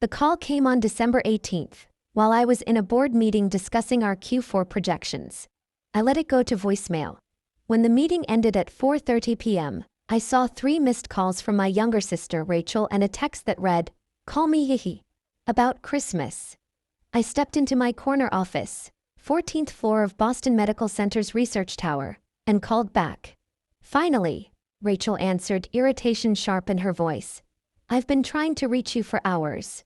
The call came on December 18th, while I was in a board meeting discussing our Q4 projections. I let it go to voicemail. When the meeting ended at 4:30 p.m., I saw 3 missed calls from my younger sister Rachel and a text that read, "Call me Hihi. About Christmas." I stepped into my corner office, 14th floor of Boston Medical Center's research tower, and called back. "Finally," Rachel answered, irritation sharp in her voice. "I've been trying to reach you for hours."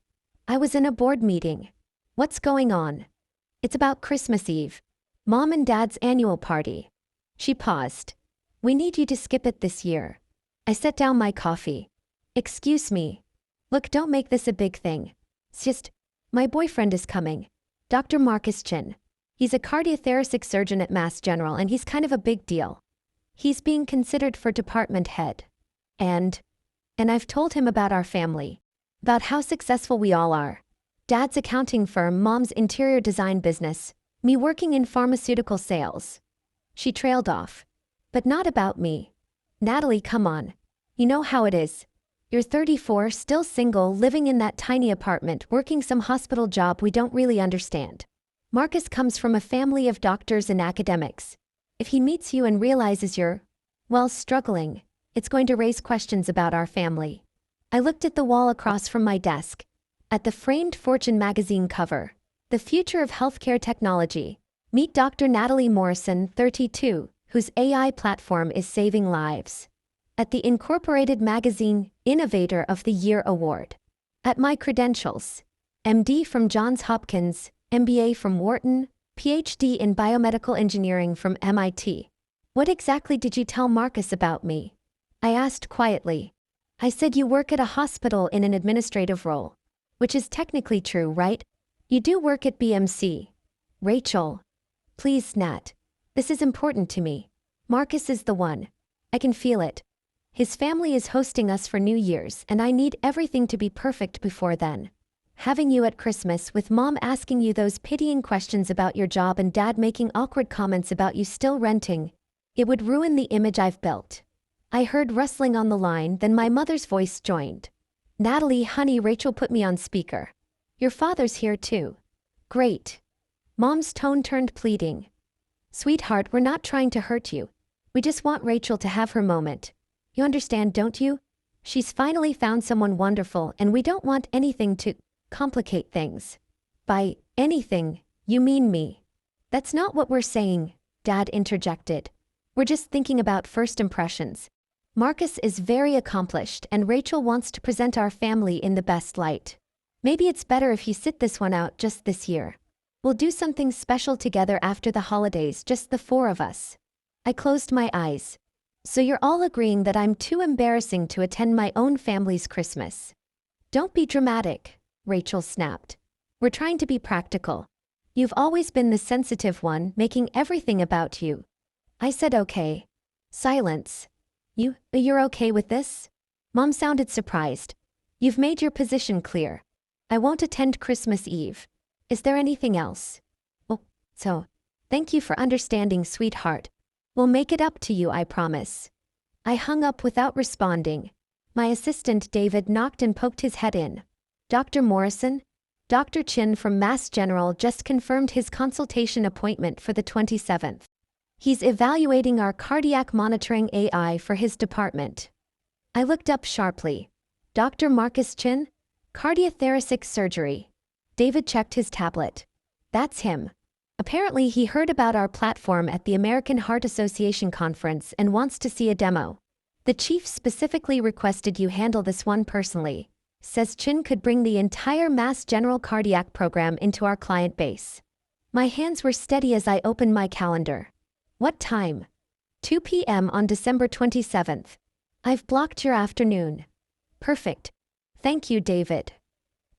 "I was in a board meeting." "What's going on?" "It's about Christmas Eve. Mom and Dad's annual party." She paused. "We need you to skip it this year." I set down my coffee. "Excuse me. Look, don't make this a big thing. It's just, my boyfriend is coming. Dr. Marcus Chin. He's a cardiothoracic surgeon at Mass General and he's kind of a big deal. He's being considered for department head. And I've told him about our family. About how successful we all are. Dad's accounting firm, Mom's interior design business, me working in pharmaceutical sales." She trailed off. "But not about me. Natalie, come on. You know how it is. You're 34, still single, living in that tiny apartment, working some hospital job we don't really understand. Marcus comes from a family of doctors and academics. If he meets you and realizes you're, well, struggling, it's going to raise questions about our family." I looked at the wall across from my desk. At the framed Fortune magazine cover. "The future of healthcare technology. Meet Dr. Natalie Morrison, 32, whose AI platform is saving lives." At the Incorporated magazine, Innovator of the Year Award. At my credentials. MD from Johns Hopkins, MBA from Wharton, PhD in biomedical engineering from MIT. "What exactly did you tell Marcus about me?" I asked quietly. "I said you work at a hospital in an administrative role. Which is technically true, right? You do work at BMC. Rachel. Please, Nat. This is important to me. Marcus is the one. I can feel it. His family is hosting us for New Year's and I need everything to be perfect before then. Having you at Christmas with Mom asking you those pitying questions about your job and Dad making awkward comments about you still renting. It would ruin the image I've built." I heard rustling on the line, then my mother's voice joined. "Natalie, honey," Rachel put me on speaker. "Your father's here too." "Great." Mom's tone turned pleading. "Sweetheart, we're not trying to hurt you. We just want Rachel to have her moment. You understand, don't you? She's finally found someone wonderful and we don't want anything to complicate things." "By anything, you mean me." "That's not what we're saying," Dad interjected. "We're just thinking about first impressions. Marcus is very accomplished and Rachel wants to present our family in the best light. Maybe it's better if you sit this one out just this year. We'll do something special together after the holidays, just the 4 of us." I closed my eyes. "So you're all agreeing that I'm too embarrassing to attend my own family's Christmas?" "Don't be dramatic," Rachel snapped. "We're trying to be practical. You've always been the sensitive one, making everything about you." I said okay. Silence. You're okay with this?" Mom sounded surprised. "You've made your position clear. I won't attend Christmas Eve. Is there anything else?" "Oh, so. Thank you for understanding, sweetheart. We'll make it up to you, I promise." I hung up without responding. My assistant David knocked and poked his head in. "Dr. Morrison? Dr. Chin from Mass General just confirmed his consultation appointment for the 27th. He's evaluating our cardiac monitoring AI for his department." I looked up sharply. "Dr. Marcus Chin? Cardiothoracic surgery." David checked his tablet. "That's him. Apparently he heard about our platform at the American Heart Association conference and wants to see a demo. The chief specifically requested you handle this one personally. Says Chin could bring the entire Mass General cardiac program into our client base." My hands were steady as I opened my calendar. "What time?" 2 p.m. on December 27th. "I've blocked your afternoon." "Perfect. Thank you, David."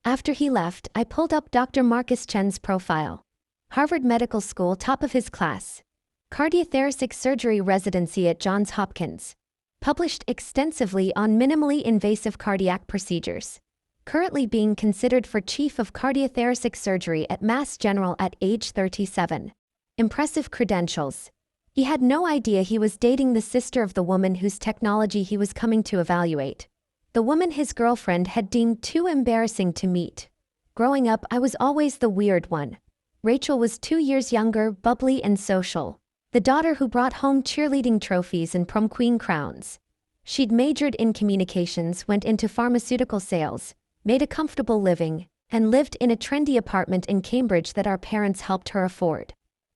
After he left, I pulled up Dr. Marcus Chen's profile. Harvard Medical School, top of his class. Cardiothoracic surgery residency at Johns Hopkins. Published extensively on minimally invasive cardiac procedures. Currently being considered for chief of cardiothoracic surgery at Mass General at age 37. Impressive credentials. He had no idea he was dating the sister of the woman whose technology he was coming to evaluate. the woman his girlfriend had deemed too embarrassing to meet. Growing up, I was always the weird one. Rachel was 2 years younger, bubbly and social. The daughter who brought home cheerleading trophies and prom queen crowns. She'd majored in communications, went into pharmaceutical sales, made a comfortable living, and lived in a trendy apartment in Cambridge that our parents helped her afford.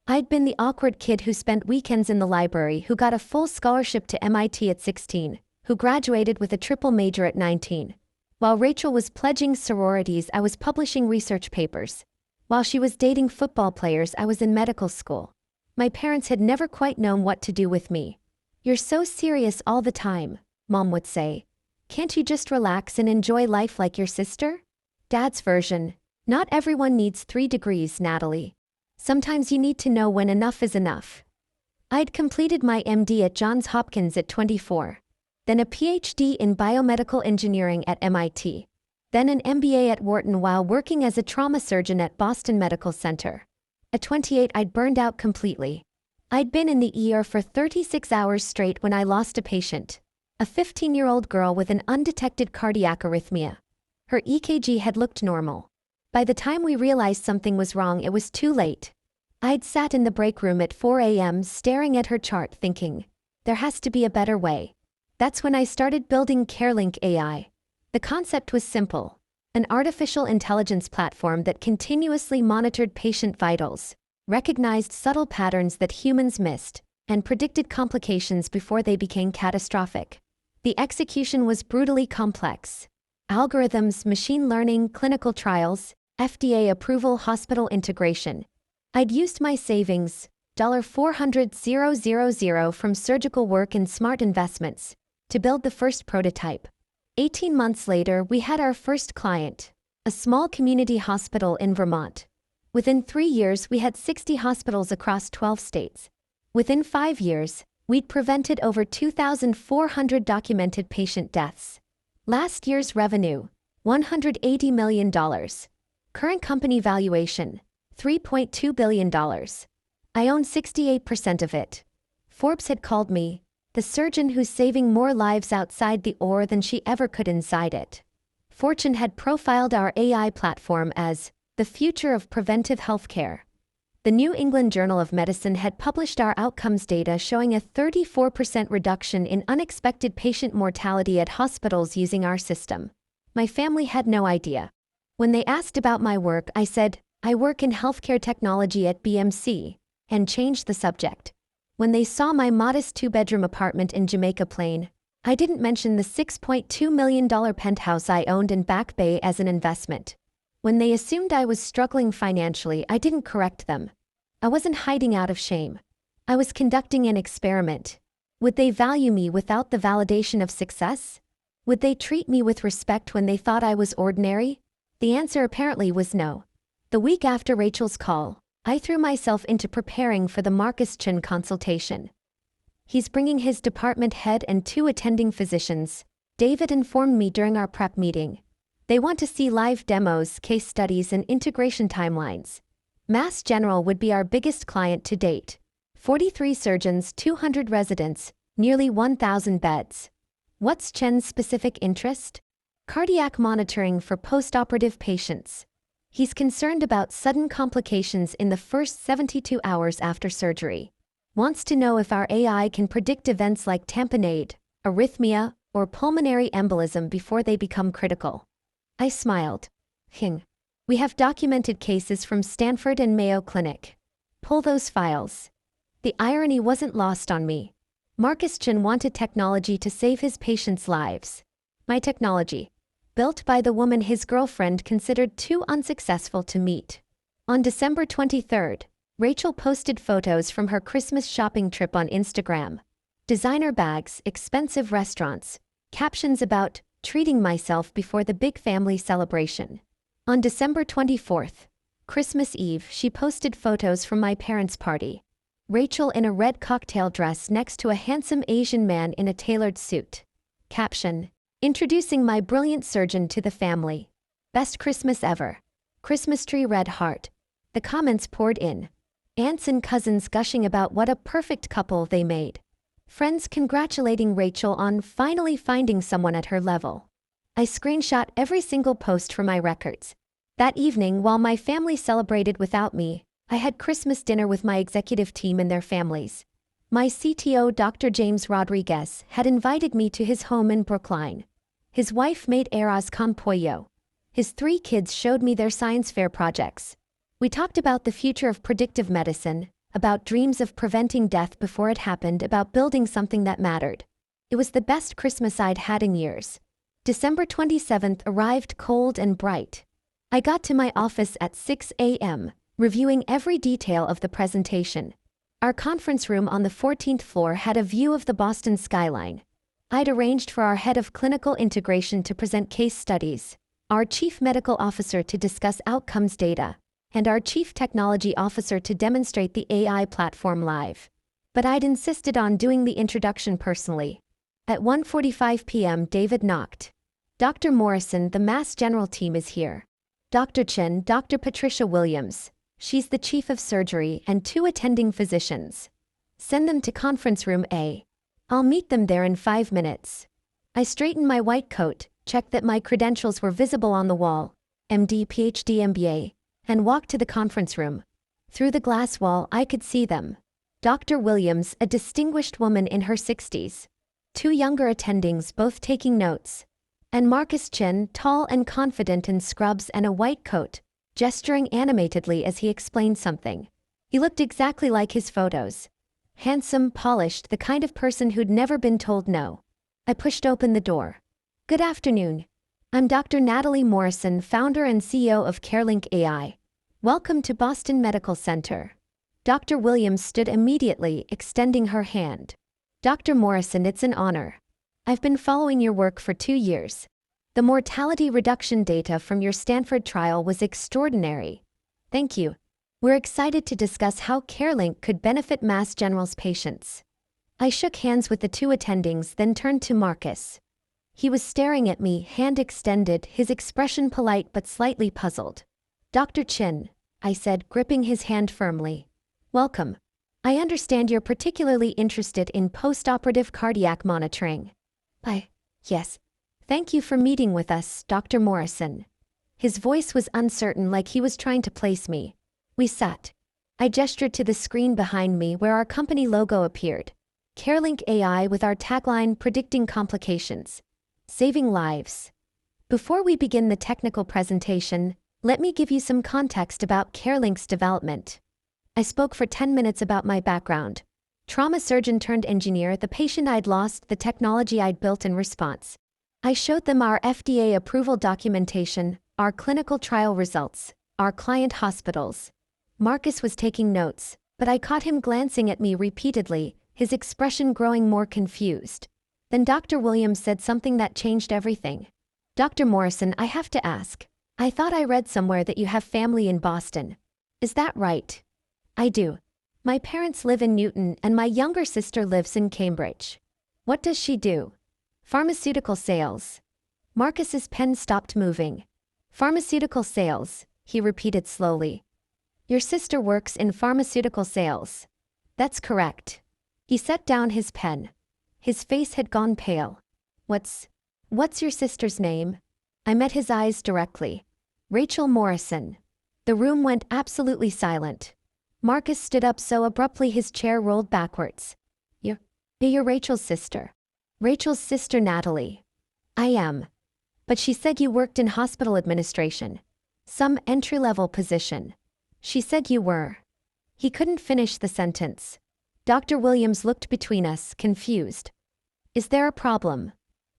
I'd been the awkward kid who spent weekends in the library, who got a full scholarship to MIT at 16, who graduated with a triple major at 19. While Rachel was pledging sororities, I was publishing research papers. While she was dating football players, I was in medical school. My parents had never quite known what to do with me. "You're so serious all the time," Mom would say. "Can't you just relax and enjoy life like your sister?" Dad's version: "Not everyone needs 3 degrees, Natalie. Sometimes you need to know when enough is enough." I'd completed my MD at Johns Hopkins at 24. Then a PhD in biomedical engineering at MIT. Then an MBA at Wharton while working as a trauma surgeon at Boston Medical Center. At 28, I'd burned out completely. I'd been in the ER for 36 hours straight when I lost a patient. A 15-year-old girl with an undetected cardiac arrhythmia. Her EKG had looked normal. By the time we realized something was wrong, it was too late. I'd sat in the break room at 4 a.m. staring at her chart thinking, there has to be a better way. That's when I started building CareLink AI. The concept was simple: an artificial intelligence platform that continuously monitored patient vitals, recognized subtle patterns that humans missed, and predicted complications before they became catastrophic. The execution was brutally complex. Algorithms, machine learning, clinical trials, FDA approval, hospital integration. I'd used my savings, $400,000 from surgical work and smart investments, to build the first prototype. 18 months later, we had our first client, a small community hospital in Vermont. Within 3 years, we had 60 hospitals across 12 states. Within 5 years, we'd prevented over 2,400 documented patient deaths. Last year's revenue, $180 million. Current company valuation, $3.2 billion. I own 68% of it. Forbes had called me the surgeon who's saving more lives outside the OR than she ever could inside it. Fortune had profiled our AI platform as the future of preventive healthcare. The New England Journal of Medicine had published our outcomes data showing a 34% reduction in unexpected patient mortality at hospitals using our system. My family had no idea. When they asked about my work, I said, I work in healthcare technology at BMC, and changed the subject. When they saw my modest 2-bedroom apartment in Jamaica Plain, I didn't mention the $6.2 million penthouse I owned in Back Bay as an investment. When they assumed I was struggling financially, I didn't correct them. I wasn't hiding out of shame. I was conducting an experiment. Would they value me without the validation of success? Would they treat me with respect when they thought I was ordinary? The answer apparently was no. The week after Rachel's call, I threw myself into preparing for the Marcus Chen consultation. He's bringing his department head and 2 attending physicians, David informed me during our prep meeting. They want to see live demos, case studies, and integration timelines. Mass General would be our biggest client to date. 43 surgeons, 200 residents, nearly 1,000 beds. What's Chen's specific interest? Cardiac monitoring for post-operative patients. He's concerned about sudden complications in the first 72 hours after surgery. Wants to know if our AI can predict events like tamponade, arrhythmia, or pulmonary embolism before they become critical. I smiled. We have documented cases from Stanford and Mayo Clinic. Pull those files. The irony wasn't lost on me. Marcus Chen wanted technology to save his patients' lives. My technology, built by the woman his girlfriend considered too unsuccessful to meet. On December 23rd, Rachel posted photos from her Christmas shopping trip on Instagram. Designer bags, expensive restaurants, captions about treating myself before the big family celebration. On December 24th, Christmas Eve, she posted photos from my parents' party. Rachel in a red cocktail dress next to a handsome Asian man in a tailored suit. Caption: introducing my brilliant surgeon to the family. Best Christmas ever. Christmas tree red heart. The comments poured in. Aunts and cousins gushing about what a perfect couple they made. Friends congratulating Rachel on finally finding someone at her level. I screenshot every single post for my records. That evening, while my family celebrated without me, I had Christmas dinner with my executive team and their families. My CTO, Dr. James Rodriguez, had invited me to his home in Brookline. His wife made arroz con pollo. His 3 kids showed me their science fair projects. We talked about the future of predictive medicine, about dreams of preventing death before it happened, about building something that mattered. It was the best Christmas I'd had in years. December 27th arrived cold and bright. I got to my office at 6 a.m., reviewing every detail of the presentation. Our conference room on the 14th floor had a view of the Boston skyline. I'd arranged for our head of clinical integration to present case studies, our chief medical officer to discuss outcomes data, and our chief technology officer to demonstrate the AI platform live. But I'd insisted on doing the introduction personally. At 1:45 p.m. David knocked. Dr. Morrison, the Mass General team is here. Dr. Chen, Dr. Patricia Williams, she's the chief of surgery, and 2 attending physicians. Send them to conference room A. I'll meet them there in 5 minutes. I straightened my white coat, checked that my credentials were visible on the wall, MD, PhD, MBA, and walked to the conference room. Through the glass wall I could see them. Dr. Williams, a distinguished woman in her 60s. 2 younger attendings both taking notes. And Marcus Chen, tall and confident in scrubs and a white coat, gesturing animatedly as he explained something. He looked exactly like his photos. Handsome, polished, the kind of person who'd never been told no. I pushed open the door. Good afternoon. I'm Dr. Natalie Morrison, founder and CEO of CareLink AI. Welcome to Boston Medical Center. Dr. Williams stood immediately, extending her hand. Dr. Morrison, it's an honor. I've been following your work for 2 years. The mortality reduction data from your Stanford trial was extraordinary. Thank you. We're excited to discuss how CareLink could benefit Mass General's patients. I shook hands with the 2 attendings, then turned to Marcus. He was staring at me, hand extended, his expression polite but slightly puzzled. Dr. Chen, I said, gripping his hand firmly. Welcome. I understand you're particularly interested in postoperative cardiac monitoring. Yes. Thank you for meeting with us, Dr. Morrison. His voice was uncertain, like he was trying to place me. We sat. I gestured to the screen behind me where our company logo appeared. CareLink AI with our tagline, predicting complications, saving lives. Before we begin the technical presentation, let me give you some context about CareLink's development. I spoke for 10 minutes about my background. Trauma surgeon turned engineer, the patient I'd lost, the technology I'd built in response. I showed them our FDA approval documentation, our clinical trial results, our client hospitals. Marcus was taking notes, but I caught him glancing at me repeatedly, his expression growing more confused. Then Dr. Williams said something that changed everything. Dr. Morrison, I have to ask. I thought I read somewhere that you have family in Boston. Is that right? I do. My parents live in Newton and my younger sister lives in Cambridge. What does she do? Pharmaceutical sales. Marcus's pen stopped moving. Pharmaceutical sales, he repeated slowly. Your sister works in pharmaceutical sales. That's correct. He set down his pen. His face had gone pale. What's your sister's name? I met his eyes directly. Rachel Morrison. The room went absolutely silent. Marcus stood up so abruptly his chair rolled backwards. You're Rachel's sister. Rachel's sister Natalie. I am. But she said you worked in hospital administration. Some entry-level position. She said you were. He couldn't finish the sentence. Dr. Williams looked between us, confused. Is there a problem?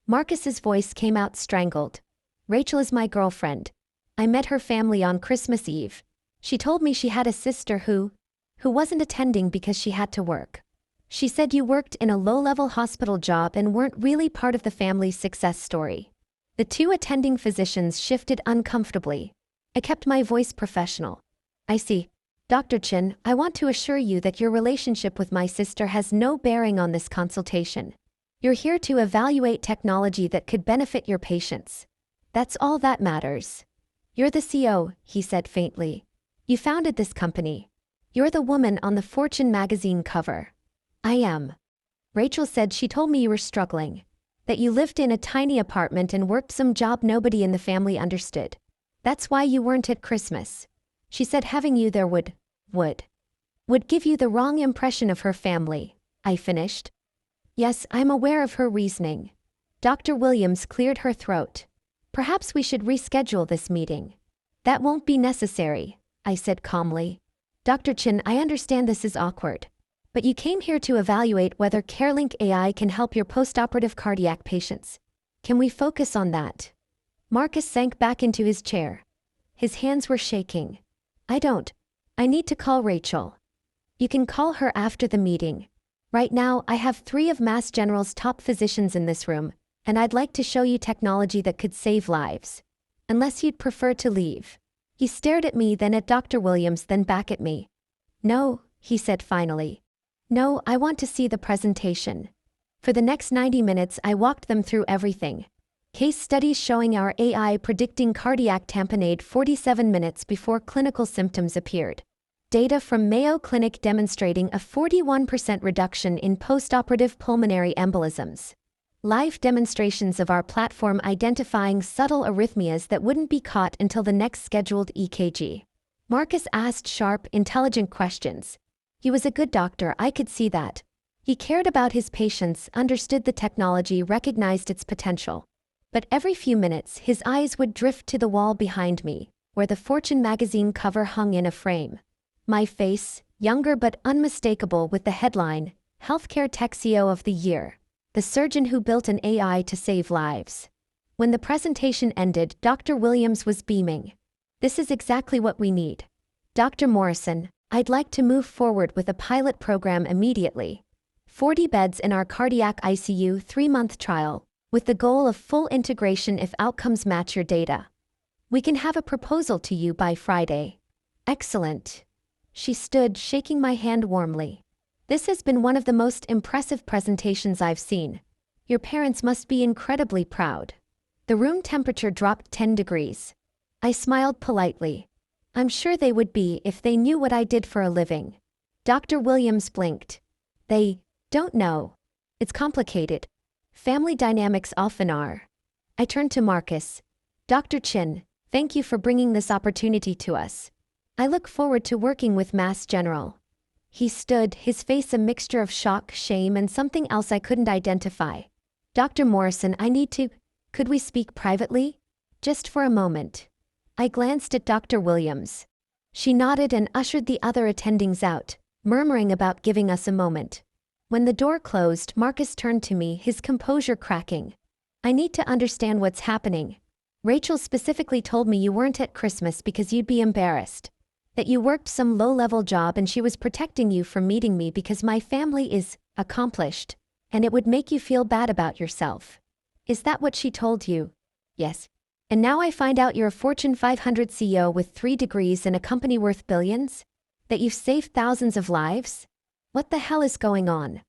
Marcus's voice came out strangled. Rachel is my girlfriend. I met her family on Christmas Eve. She told me she had a sister who wasn't attending because she had to work. She said you worked in a low-level hospital job and weren't really part of the family's success story. The 2 attending physicians shifted uncomfortably. I kept my voice professional. I see. Dr. Chen, I want to assure you that your relationship with my sister has no bearing on this consultation. You're here to evaluate technology that could benefit your patients. That's all that matters. You're the CEO, he said faintly. You founded this company. You're the woman on the Fortune magazine cover. I am. Rachel said she told me you were struggling. That you lived in a tiny apartment and worked some job nobody in the family understood. That's why you weren't at Christmas. She said having you there would give you the wrong impression of her family, I finished. Yes, I'm aware of her reasoning. Dr. Williams cleared her throat. Perhaps we should reschedule this meeting. That won't be necessary, I said calmly. Dr. Chin, I understand this is awkward. But you came here to evaluate whether CareLink AI can help your postoperative cardiac patients. Can we focus on that? Marcus sank back into his chair. His hands were shaking. I need to call Rachel. You can call her after the meeting. Right now, I have 3 of Mass General's top physicians in this room, and I'd like to show you technology that could save lives. Unless you'd prefer to leave. He stared at me, then at Dr. Williams, then back at me. No, he said finally. No, I want to see the presentation. For the next 90 minutes, I walked them through everything. Case studies showing our AI predicting cardiac tamponade 47 minutes before clinical symptoms appeared. Data from Mayo Clinic demonstrating a 41% reduction in postoperative pulmonary embolisms. Live demonstrations of our platform identifying subtle arrhythmias that wouldn't be caught until the next scheduled EKG. Marcus asked sharp, intelligent questions. He was a good doctor, I could see that. He cared about his patients, understood the technology, recognized its potential. But every few minutes, his eyes would drift to the wall behind me, where the Fortune magazine cover hung in a frame. My face, younger but unmistakable, with the headline, Healthcare Tech CEO of the Year. The surgeon who built an AI to save lives. When the presentation ended, Dr. Williams was beaming. This is exactly what we need. Dr. Morrison, I'd like to move forward with a pilot program immediately. 40 beds in our cardiac ICU 3-month trial, with the goal of full integration if outcomes match your data. We can have a proposal to you by Friday. Excellent. She stood, shaking my hand warmly. This has been one of the most impressive presentations I've seen. Your parents must be incredibly proud. The room temperature dropped 10 degrees. I smiled politely. I'm sure they would be if they knew what I did for a living. Dr. Williams blinked. They don't know. It's complicated. Family dynamics often are. I turned to Marcus. Dr. Chin, thank you for bringing this opportunity to us. I look forward to working with Mass General. He stood, his face a mixture of shock, shame, and something else I couldn't identify. Dr. Morrison, could we speak privately? Just for a moment. I glanced at Dr. Williams. She nodded and ushered the other attendings out, murmuring about giving us a moment. When the door closed, Marcus turned to me, his composure cracking. I need to understand what's happening. Rachel specifically told me you weren't at Christmas because you'd be embarrassed. That you worked some low-level job and she was protecting you from meeting me because my family is accomplished, and it would make you feel bad about yourself. Is that what she told you? Yes. And now I find out you're a Fortune 500 CEO with 3 degrees and a company worth billions? That you've saved thousands of lives? What the hell is going on?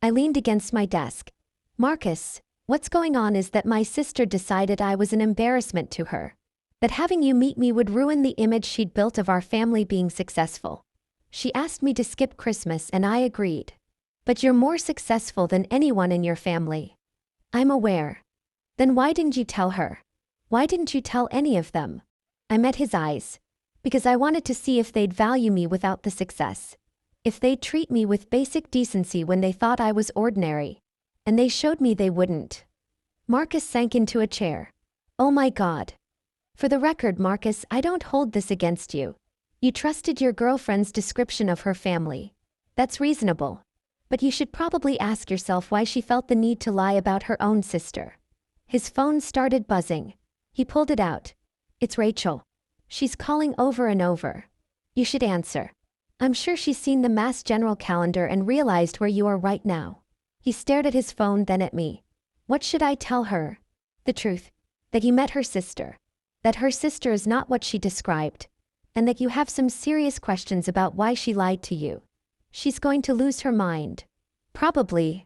I leaned against my desk. Marcus, what's going on is that my sister decided I was an embarrassment to her. That having you meet me would ruin the image she'd built of our family being successful. She asked me to skip Christmas and I agreed. But you're more successful than anyone in your family. I'm aware. Then why didn't you tell her? Why didn't you tell any of them? I met his eyes. Because I wanted to see if they'd value me without the success. If they'd treat me with basic decency when they thought I was ordinary. And they showed me they wouldn't. Marcus sank into a chair. Oh my God. For the record, Marcus, I don't hold this against you. You trusted your girlfriend's description of her family. That's reasonable. But you should probably ask yourself why she felt the need to lie about her own sister. His phone started buzzing. He pulled it out. It's Rachel. She's calling over and over. You should answer. I'm sure she's seen the Mass General calendar and realized where you are right now. He stared at his phone, then at me. What should I tell her? The truth. That you met her sister. That her sister is not what she described. And that you have some serious questions about why she lied to you. She's going to lose her mind. Probably.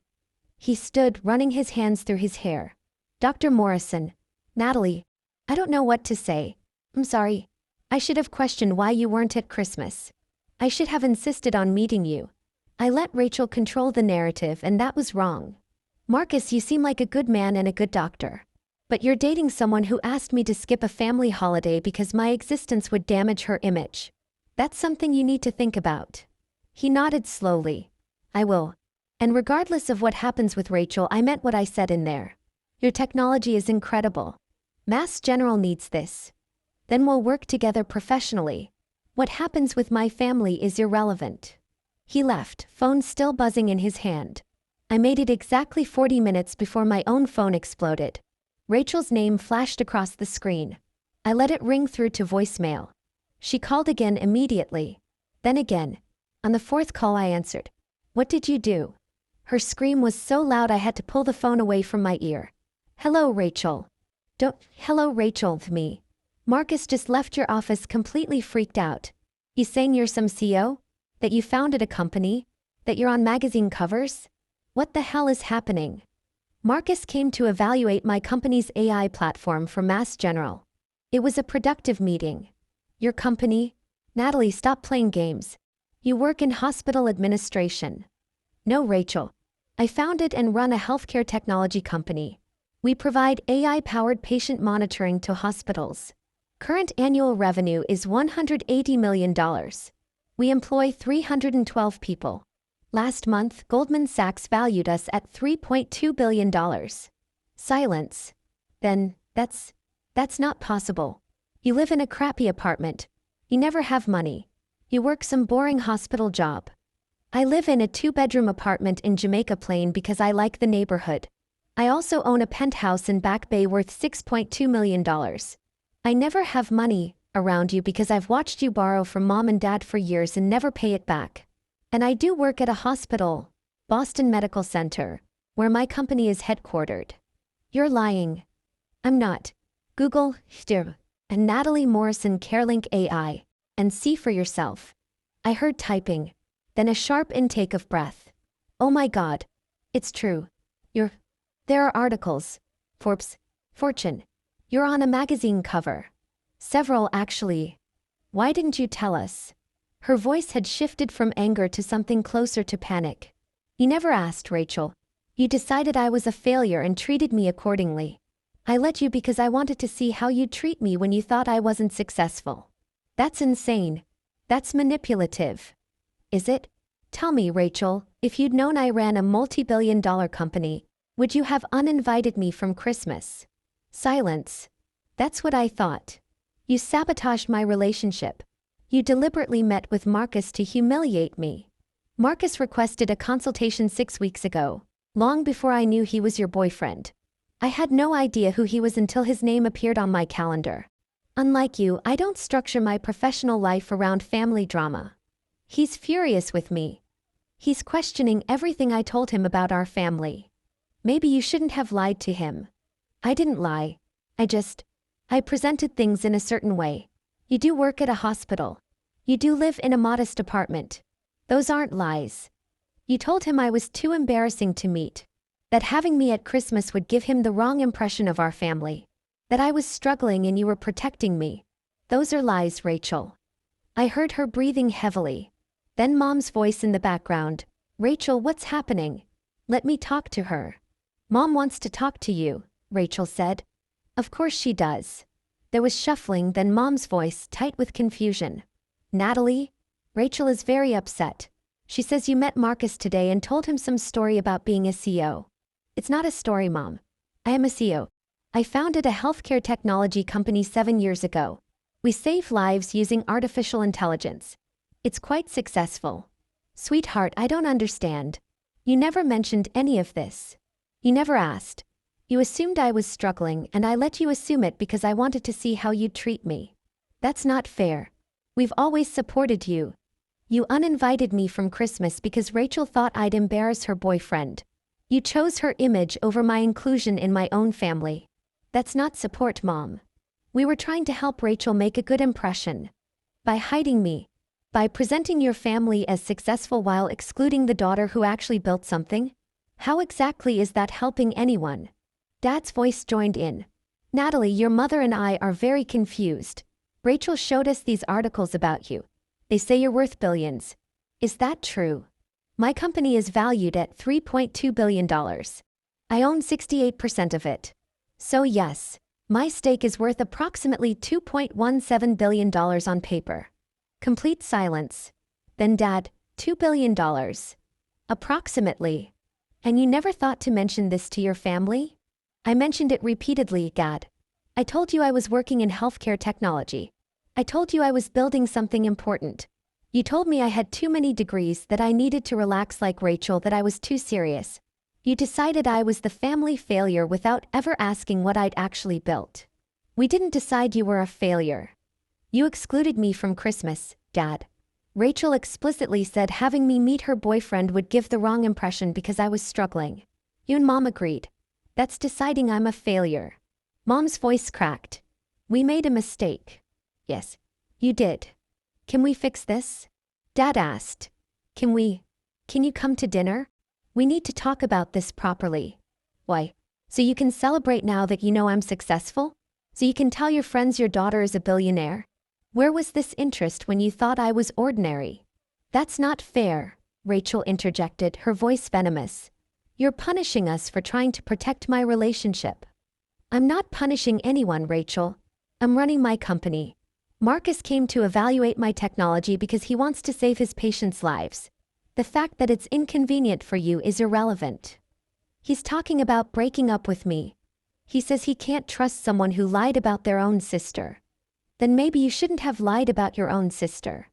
He stood, running his hands through his hair. Dr. Morrison. Natalie. I don't know what to say. I'm sorry. I should have questioned why you weren't at Christmas. I should have insisted on meeting you. I let Rachel control the narrative and that was wrong. Marcus, you seem like a good man and a good doctor. But you're dating someone who asked me to skip a family holiday because my existence would damage her image. That's something you need to think about. He nodded slowly. I will. And regardless of what happens with Rachel, I meant what I said in there. Your technology is incredible. Mass General needs this. Then we'll work together professionally. What happens with my family is irrelevant. He left, phone still buzzing in his hand. I made it exactly 40 minutes before my own phone exploded. Rachel's name flashed across the screen. I let it ring through to voicemail. She called again immediately. Then again. On the fourth call I answered. What did you do? Her scream was so loud I had to pull the phone away from my ear. Hello, Rachel. Hello, Rachel, me. Marcus just left your office completely freaked out. He's saying you're some CEO? That you founded a company? That you're on magazine covers? What the hell is happening? Marcus came to evaluate my company's AI platform for Mass General. It was a productive meeting. Your company? Natalie, stop playing games. You work in hospital administration. No, Rachel. I founded and run a healthcare technology company. We provide AI-powered patient monitoring to hospitals. Current annual revenue is $180 million. We employ 312 people. Last month, Goldman Sachs valued us at $3.2 billion. Silence. Then, that's not possible. You live in a crappy apartment. You never have money. You work some boring hospital job. I live in a 2-bedroom apartment in Jamaica Plain because I like the neighborhood. I also own a penthouse in Back Bay worth $6.2 million. I never have money around you because I've watched you borrow from mom and dad for years and never pay it back. And I do work at a hospital, Boston Medical Center, where my company is headquartered. You're lying. I'm not. Google, and Natalie Morrison CareLink AI, and see for yourself. I heard typing. Then a sharp intake of breath. Oh my God. It's true. There are articles. Forbes. Fortune. You're on a magazine cover. Several, actually. Why didn't you tell us? Her voice had shifted from anger to something closer to panic. You never asked, Rachel. You decided I was a failure and treated me accordingly. I let you because I wanted to see how you'd treat me when you thought I wasn't successful. That's insane. That's manipulative. Is it? Tell me, Rachel, if you'd known I ran a multi-billion-dollar company, would you have uninvited me from Christmas? Silence. That's what I thought. You sabotaged my relationship. You deliberately met with Marcus to humiliate me. Marcus requested a consultation 6 weeks ago, long before I knew he was your boyfriend. I had no idea who he was until his name appeared on my calendar. Unlike you, I don't structure my professional life around family drama. He's furious with me. He's questioning everything I told him about our family. Maybe you shouldn't have lied to him. I didn't lie. I presented things in a certain way. You do work at a hospital. You do live in a modest apartment. Those aren't lies. You told him I was too embarrassing to meet. That having me at Christmas would give him the wrong impression of our family. That I was struggling and you were protecting me. Those are lies, Rachel. I heard her breathing heavily. Then Mom's voice in the background. Rachel, what's happening? Let me talk to her. Mom wants to talk to you, Rachel said. Of course she does. There was shuffling, then Mom's voice, tight with confusion. Natalie? Rachel is very upset. She says you met Marcus today and told him some story about being a CEO. It's not a story, Mom. I am a CEO. I founded a healthcare technology company 7 years ago. We save lives using artificial intelligence. It's quite successful. Sweetheart, I don't understand. You never mentioned any of this. You never asked. You assumed I was struggling and I let you assume it because I wanted to see how you'd treat me. That's not fair. We've always supported you. You uninvited me from Christmas because Rachel thought I'd embarrass her boyfriend. You chose her image over my inclusion in my own family. That's not support, Mom. We were trying to help Rachel make a good impression. By hiding me. By presenting your family as successful while excluding the daughter who actually built something? How exactly is that helping anyone? Dad's voice joined in. Natalie, your mother and I are very confused. Rachel showed us these articles about you. They say you're worth billions. Is that true? My company is valued at $3.2 billion. I own 68% of it. So yes, my stake is worth approximately $2.17 billion on paper. Complete silence. Then Dad, $2 billion. Approximately. And you never thought to mention this to your family? I mentioned it repeatedly, Dad. I told you I was working in healthcare technology. I told you I was building something important. You told me I had too many degrees, that I needed to relax like Rachel, that I was too serious. You decided I was the family failure without ever asking what I'd actually built. We didn't decide you were a failure. You excluded me from Christmas, Dad. Rachel explicitly said having me meet her boyfriend would give the wrong impression because I was struggling. You and Mom agreed. That's deciding I'm a failure. Mom's voice cracked. We made a mistake. Yes, you did. Can we fix this? Dad asked. Can you come to dinner? We need to talk about this properly. Why? So you can celebrate now that you know I'm successful? So you can tell your friends your daughter is a billionaire? Where was this interest when you thought I was ordinary? That's not fair, Rachel interjected, her voice venomous. You're punishing us for trying to protect my relationship. I'm not punishing anyone, Rachel. I'm running my company. Marcus came to evaluate my technology because he wants to save his patients' lives. The fact that it's inconvenient for you is irrelevant. He's talking about breaking up with me. He says he can't trust someone who lied about their own sister. Then maybe you shouldn't have lied about your own sister.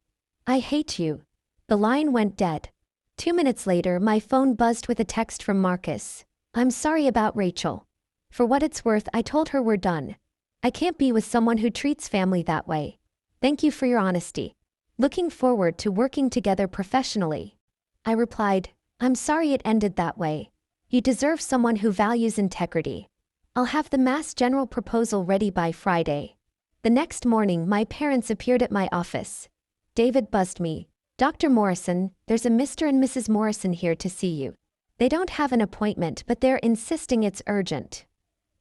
I hate you. The line went dead. 2 minutes later, my phone buzzed with a text from Marcus. I'm sorry about Rachel. For what it's worth, I told her we're done. I can't be with someone who treats family that way. Thank you for your honesty. Looking forward to working together professionally. I replied, I'm sorry it ended that way. You deserve someone who values integrity. I'll have the Mass General proposal ready by Friday. The next morning, my parents appeared at my office. David buzzed me. Dr. Morrison, there's a Mr. and Mrs. Morrison here to see you. They don't have an appointment, but they're insisting it's urgent.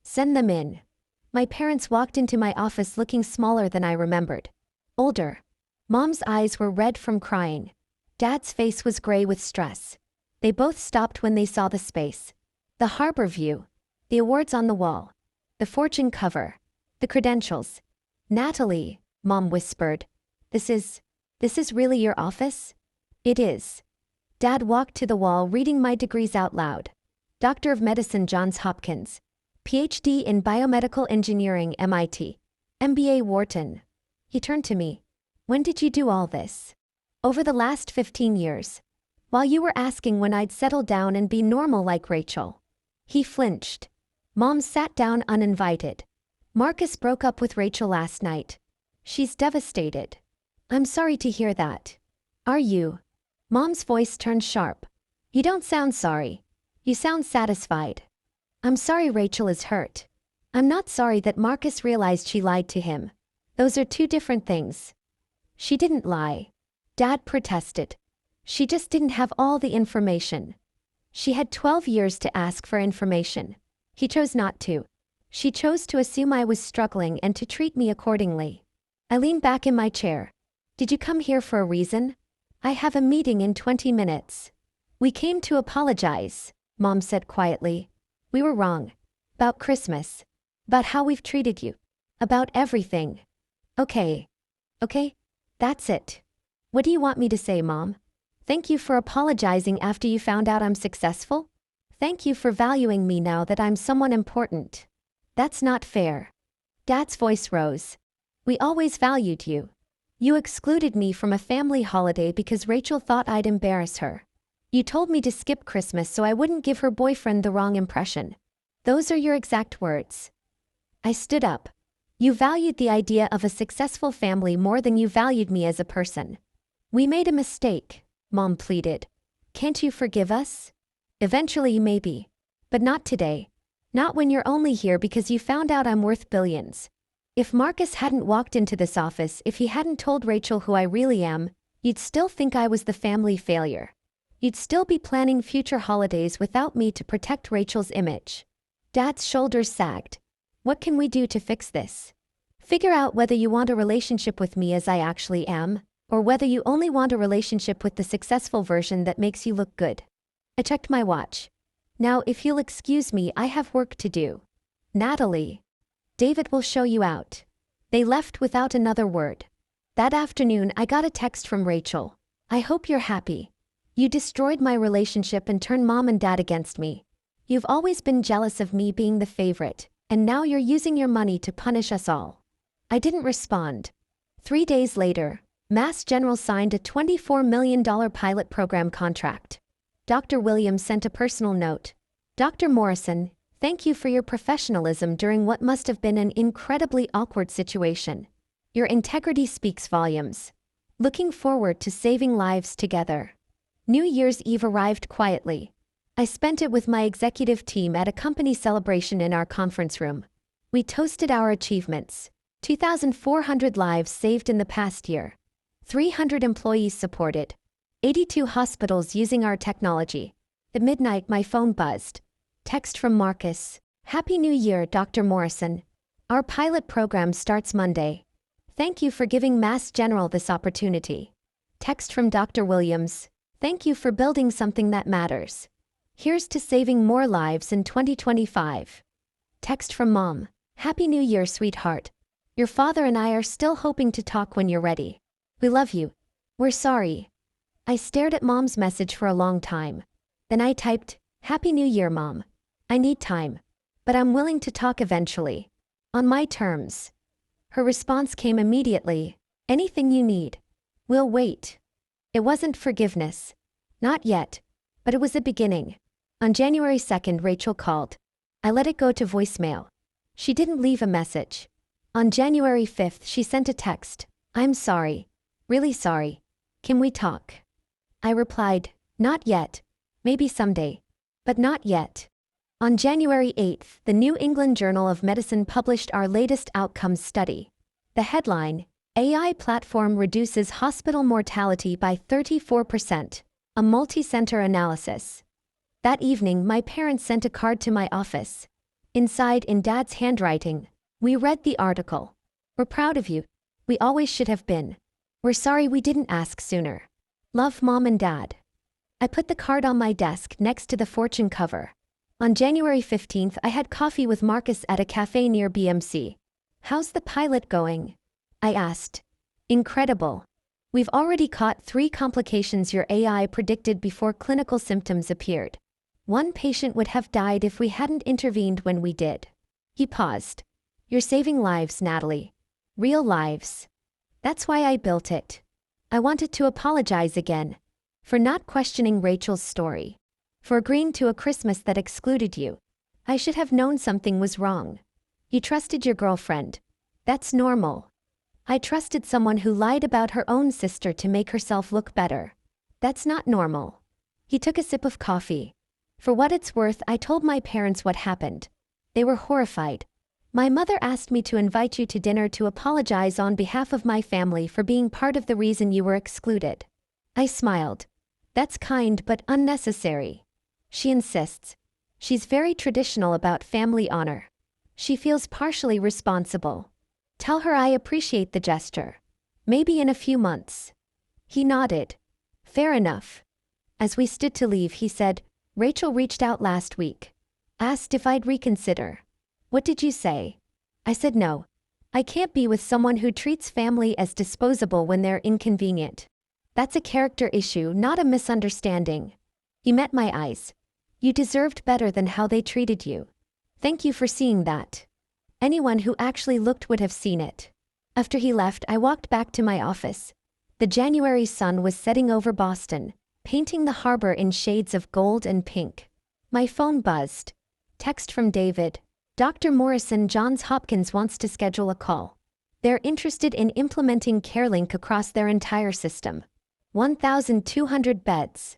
Send them in. My parents walked into my office looking smaller than I remembered. Older. Mom's eyes were red from crying. Dad's face was gray with stress. They both stopped when they saw the space. The harbor view. The awards on the wall. The Fortune cover. The credentials. Natalie, Mom whispered. This is really your office? It is. Dad walked to the wall reading my degrees out loud. Doctor of Medicine, Johns Hopkins. PhD in Biomedical Engineering, MIT. MBA, Wharton. He turned to me. When did you do all this? Over the last 15 years. While you were asking when I'd settle down and be normal like Rachel. He flinched. Mom sat down uninvited. Marcus broke up with Rachel last night. She's devastated. I'm sorry to hear that. Are you? Mom's voice turned sharp. You don't sound sorry. You sound satisfied. I'm sorry Rachel is hurt. I'm not sorry that Marcus realized she lied to him. Those are two different things. She didn't lie. Dad protested. She just didn't have all the information. She had 12 years to ask for information. He chose not to. She chose to assume I was struggling and to treat me accordingly. I leaned back in my chair. Did you come here for a reason? I have a meeting in 20 minutes. We came to apologize, Mom said quietly. We were wrong. About Christmas. About how we've treated you. About everything. Okay. That's it. What do you want me to say, Mom? Thank you for apologizing after you found out I'm successful? Thank you for valuing me now that I'm someone important. That's not fair. Dad's voice rose. We always valued you. You excluded me from a family holiday because Rachel thought I'd embarrass her. You told me to skip Christmas so I wouldn't give her boyfriend the wrong impression. Those are your exact words. I stood up. You valued the idea of a successful family more than you valued me as a person. We made a mistake, Mom pleaded. Can't you forgive us? Eventually, maybe. But not today. Not when you're only here because you found out I'm worth billions. If Marcus hadn't walked into this office, if he hadn't told Rachel who I really am, you'd still think I was the family failure. You'd still be planning future holidays without me to protect Rachel's image. Dad's shoulders sagged. What can we do to fix this? Figure out whether you want a relationship with me as I actually am, or whether you only want a relationship with the successful version that makes you look good. I checked my watch. Now if you'll excuse me, I have work to do. Natalie. David will show you out. They left without another word. That afternoon I got a text from Rachel. I hope you're happy. You destroyed my relationship and turned mom and dad against me. You've always been jealous of me being the favorite, and now you're using your money to punish us all. I didn't respond. 3 days later, Mass General signed a $24 million pilot program contract. Dr. Williams sent a personal note. Dr. Morrison, thank you for your professionalism during what must have been an incredibly awkward situation. Your integrity speaks volumes. Looking forward to saving lives together. New Year's Eve arrived quietly. I spent it with my executive team at a company celebration in our conference room. We toasted our achievements. 2,400 lives saved in the past year. 300 employees supported. 82 hospitals using our technology. At midnight my phone buzzed. Text from Marcus. Happy New Year, Dr. Morrison. Our pilot program starts Monday. Thank you for giving Mass General this opportunity. Text from Dr. Williams. Thank you for building something that matters. Here's to saving more lives in 2025. Text from Mom. Happy New Year, sweetheart. Your father and I are still hoping to talk when you're ready. We love you. We're sorry. I stared at Mom's message for a long time. Then I typed, Happy New Year, Mom. I need time. But I'm willing to talk eventually. On my terms. Her response came immediately. Anything you need. We'll wait. It wasn't forgiveness. Not yet. But it was a beginning. On January 2nd, Rachel called. I let it go to voicemail. She didn't leave a message. On January 5th, she sent a text. I'm sorry. Really sorry. Can we talk? I replied, not yet. Maybe someday. But not yet. On January 8th, the New England Journal of Medicine published our latest outcomes study. The headline, AI platform reduces hospital mortality by 34%, a multi-center analysis. That evening, my parents sent a card to my office. Inside, in Dad's handwriting, we read the article. We're proud of you. We always should have been. We're sorry we didn't ask sooner. Love, Mom and Dad. I put the card on my desk next to the Fortune cover. On January 15th, I had coffee with Marcus at a cafe near BMC. How's the pilot going? I asked. Incredible. We've already caught 3 complications your AI predicted before clinical symptoms appeared. 1 patient would have died if we hadn't intervened when we did. He paused. You're saving lives, Natalie. Real lives. That's why I built it. I wanted to apologize again. For not questioning Rachel's story. For agreeing to a Christmas that excluded you. I should have known something was wrong. You trusted your girlfriend. That's normal. I trusted someone who lied about her own sister to make herself look better. That's not normal. He took a sip of coffee. For what it's worth, I told my parents what happened. They were horrified. My mother asked me to invite you to dinner to apologize on behalf of my family for being part of the reason you were excluded. I smiled. That's kind but unnecessary. She insists. She's very traditional about family honor. She feels partially responsible. Tell her I appreciate the gesture. Maybe in a few months. He nodded. Fair enough. As we stood to leave, he said, Rachel reached out last week. Asked if I'd reconsider. What did you say? I said no. I can't be with someone who treats family as disposable when they're inconvenient. That's a character issue, not a misunderstanding. He met my eyes. You deserved better than how they treated you. Thank you for seeing that. Anyone who actually looked would have seen it. After he left, I walked back to my office. The January sun was setting over Boston, painting the harbor in shades of gold and pink. My phone buzzed. Text from David. Dr. Morrison, Johns Hopkins wants to schedule a call. They're interested in implementing CareLink across their entire system. 1,200 beds.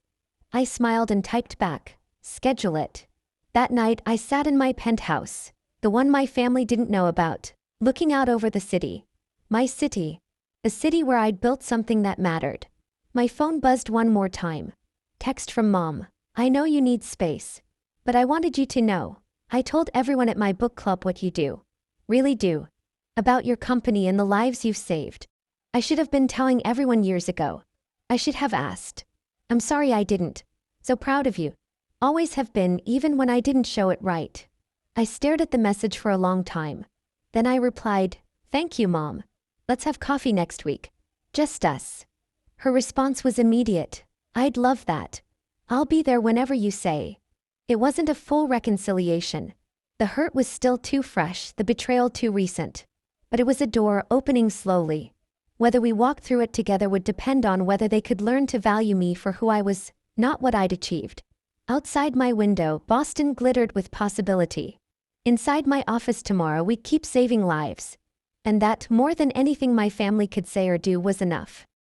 I smiled and typed back, schedule it. That night I sat in my penthouse, the one my family didn't know about, looking out over the city. My city. A city where I'd built something that mattered. My phone buzzed one more time. Text from Mom. I know you need space. But I wanted you to know. I told everyone at my book club what you do. Really do. About your company and the lives you've saved. I should have been telling everyone years ago. I should have asked. I'm sorry I didn't. So proud of you. Always have been, even when I didn't show it right. I stared at the message for a long time. Then I replied, "Thank you, Mom. Let's have coffee next week. Just us." Her response was immediate. "I'd love that. I'll be there whenever you say." It wasn't a full reconciliation. The hurt was still too fresh, the betrayal too recent. But it was a door opening slowly. Whether we walked through it together would depend on whether they could learn to value me for who I was, not what I'd achieved. Outside my window, Boston glittered with possibility. Inside my office tomorrow, we'd keep saving lives. And that, more than anything my family could say or do, was enough.